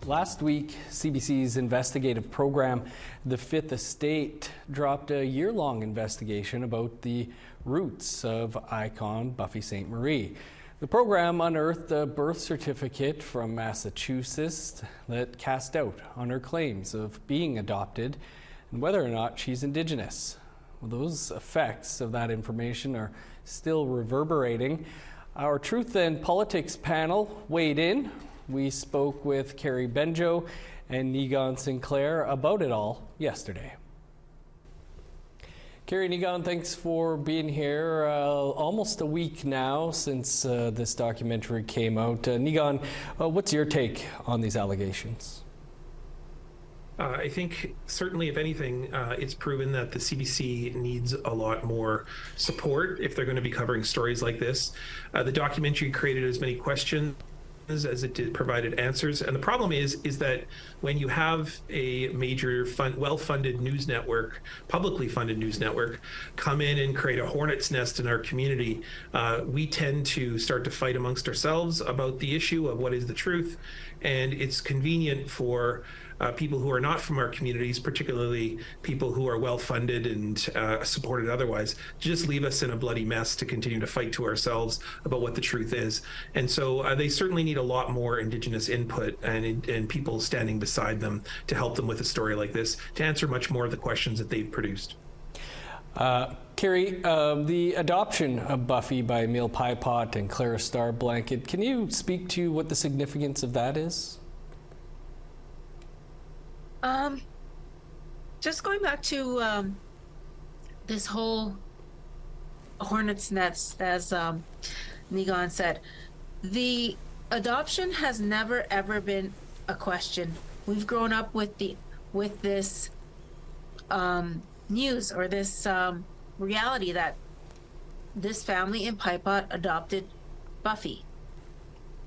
Last week, CBC's investigative program, The Fifth Estate, dropped a year-long investigation about the roots of icon Buffy Sainte-Marie. The program unearthed a birth certificate from Massachusetts that cast doubt on her claims of being adopted and whether or not she's Indigenous. Well, those effects of that information are still reverberating. Our Truth and Politics panel weighed in. We spoke with Carrie Benjo and Niigaan Sinclair about it all yesterday. Carrie, Niigaan, thanks for being here. Almost a week now since this documentary came out. Niigaan, what's your take on these allegations? I think certainly, if anything, it's proven that the CBC needs a lot more support if they're going to be covering stories like this. The documentary created as many questions as it did provided answers, and the problem is that when you have a major well-funded news network, publicly funded news network, come in and create a hornet's nest in our community, we tend to start to fight amongst ourselves about the issue of what is the truth, and it's convenient for people who are not from our communities, particularly people who are well-funded and supported otherwise, just leave us in a bloody mess to continue to fight to ourselves about what the truth is. And so they certainly need a lot more Indigenous input and people standing beside them to help them with a story like this, to answer much more of the questions that they've produced. Carrie, the adoption of Buffy by Emil Piepot and Clara Starblanket, can you speak to what the significance of that is? Just going back to this whole hornet's nest, as Niigaan said, the adoption has never ever been a question. We've grown up with this news or this reality that this family in Piepot adopted Buffy.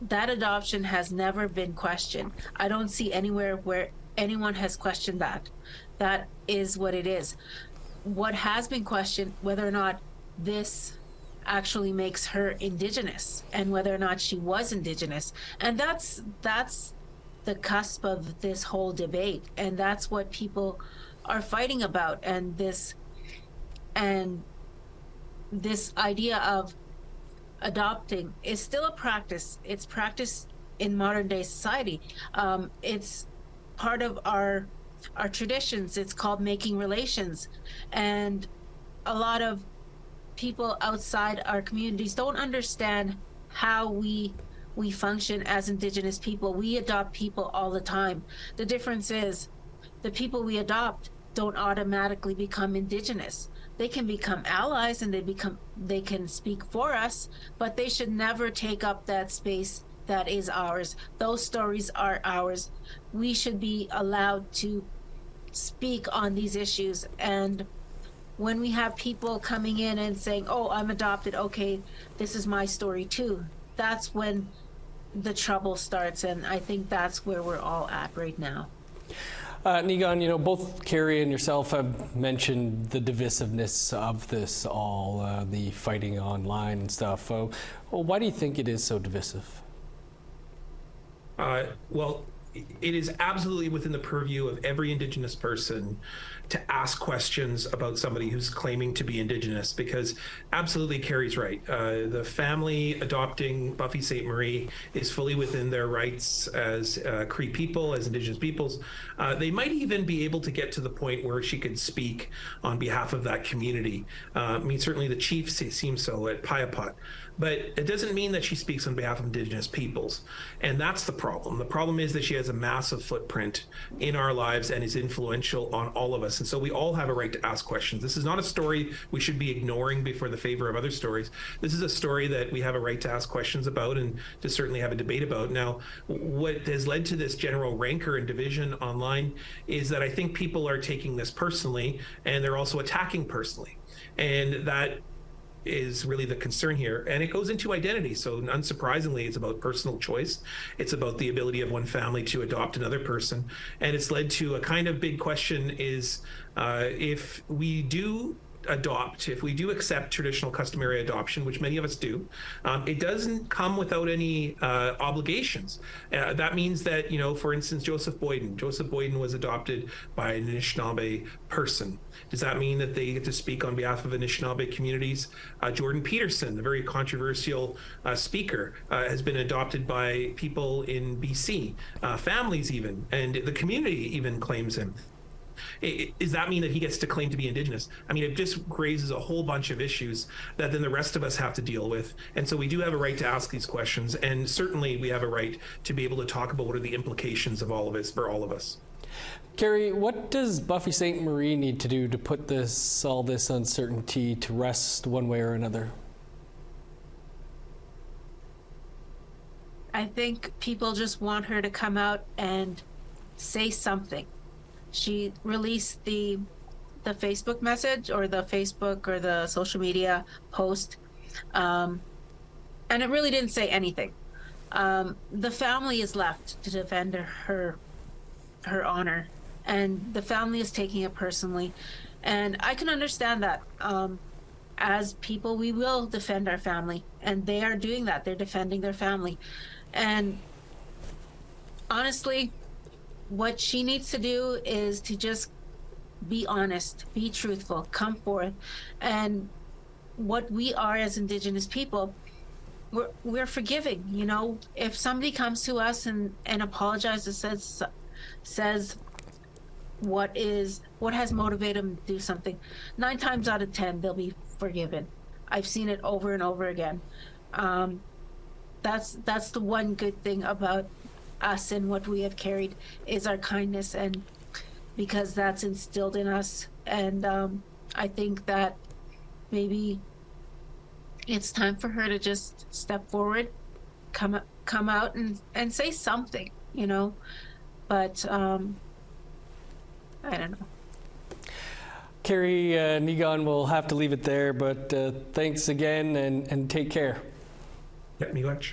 That adoption has never been questioned. I don't see anywhere where anyone has questioned that. That is what it is. What has been questioned, whether or not this actually makes her Indigenous and whether or not she was Indigenous. And that's the cusp of this whole debate. And that's what people are fighting about. And this idea of adopting is still a practice. It's practiced in modern day society. It's part of our traditions. It's called making relations, and a lot of people outside our communities don't understand how we function as Indigenous people. We adopt people all the time. The difference is the people we adopt don't automatically become Indigenous. They can become allies and they can speak for us, but they should never take up that space that is ours. Those stories are ours. We should be allowed to speak on these issues. And when we have people coming in and saying, oh, I'm adopted, okay, this is my story too, that's when the trouble starts. And I think that's where we're all at right now. Niigaan, both Carrie and yourself have mentioned the divisiveness of this all, the fighting online and stuff. Why do you think it is so divisive? Well, it is absolutely within the purview of every Indigenous person to ask questions about somebody who's claiming to be Indigenous, because absolutely Carrie's right. The family adopting Buffy Sainte-Marie is fully within their rights as Cree people, as Indigenous peoples. They might even be able to get to the point where she could speak on behalf of that community. Certainly the chief seems so at Piepot. But it doesn't mean that she speaks on behalf of Indigenous peoples. And that's the problem. The problem is that she has a massive footprint in our lives and is influential on all of us. And so we all have a right to ask questions. This is not a story we should be ignoring before the favor of other stories. This is a story that we have a right to ask questions about and to certainly have a debate about. Now, what has led to this general rancor and division online is that I think people are taking this personally, and they're also attacking personally. And that is really the concern here. And it goes into identity. So unsurprisingly, it's about personal choice. It's about the ability of one family to adopt another person. And it's led to a kind of big question is if we do adopt, if we do accept traditional customary adoption, which many of us do, it doesn't come without any obligations. That means that, for instance, Joseph Boyden was adopted by an Anishinaabe person. Does that mean that they get to speak on behalf of Anishinaabe communities? Jordan Peterson, the very controversial speaker, has been adopted by people in BC, families even, and the community even claims him. Does that mean that he gets to claim to be Indigenous? I mean, it just raises a whole bunch of issues that then the rest of us have to deal with. And so we do have a right to ask these questions. And certainly we have a right to be able to talk about what are the implications of all of this for all of us. Carrie, what does Buffy Sainte-Marie need to do to put all this uncertainty to rest one way or another? I think people just want her to come out and say something. She released the Facebook message or the Facebook or the social media post, and it really didn't say anything. The family is left to defend her honor, and the family is taking it personally, and I can understand that. As people, we will defend our family, and they are doing that. They're defending their family, and honestly, what she needs to do is to just be honest, be truthful, come forth. And what we are as Indigenous people, we're forgiving. If somebody comes to us and apologizes, says what has motivated them to do something, 9 times out of 10 they'll be forgiven. I've seen it over and over again. That's the one good thing about us and what we have carried is our kindness, and because that's instilled in us. And I think that maybe it's time for her to just step forward, come out and say something, but I don't know. Carrie Negon, we'll have to leave it there, but thanks again and take care. Yeah, miigwech.